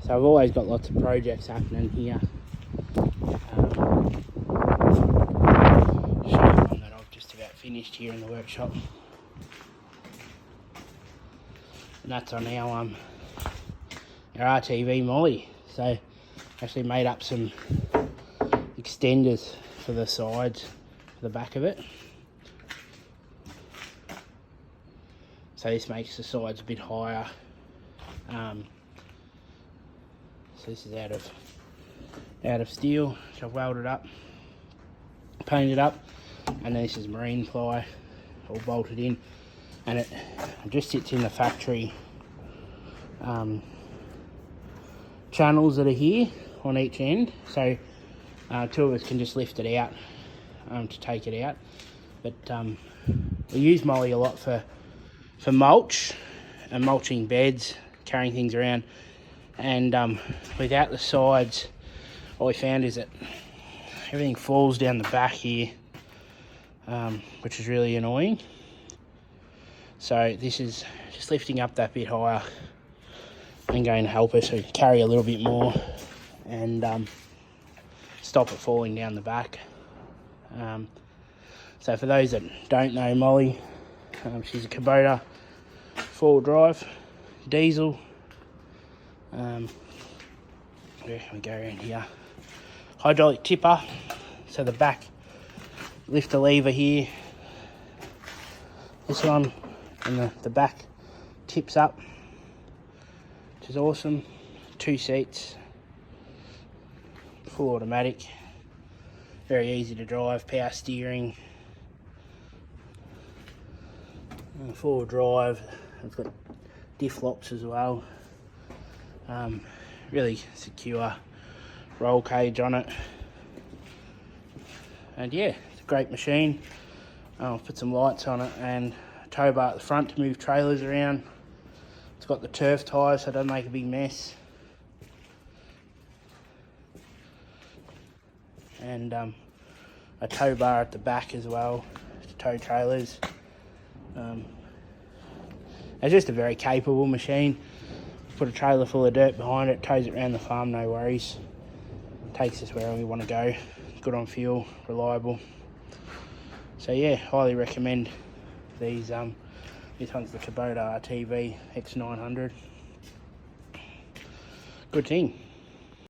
So I've always got lots of projects happening here. Show you one that I've just about finished here in the workshop. And that's on our RTV molly. So actually made up some extenders for the sides, for the back of it. So this makes the sides a bit higher. So this is out of steel, which I've welded up, painted up, and then this is marine ply, all bolted in, and it just sits in the factory channels that are here on each end. So two of us can just lift it out to take it out. But we use molly a lot for mulch and mulching beds, carrying things around. And without the sides, what we found is that everything falls down the back here, which is really annoying. So this is just lifting up that bit higher and going to help us carry a little bit more and stop it falling down the back. So for those that don't know Molly, she's a Kubota 4-wheel drive diesel. Where can we go around here? Hydraulic tipper. So the back, lift the lever here, this one, and the back tips up, which is awesome. 2 seats, full automatic, very easy to drive, power steering, 4-wheel drive. It's got diff locks as well. Really secure roll cage on it, and yeah, it's a great machine. I'll put some lights on it and a tow bar at the front to move trailers around. It's got the turf tyres so it doesn't make a big mess, and a tow bar at the back as well to tow trailers. It's just a very capable machine. Put a trailer full of dirt behind it, tows it around the farm, no worries. Takes us wherever we want to go. Good on fuel, reliable. So yeah, highly recommend these. This one's the Kubota RTV X900. Good thing.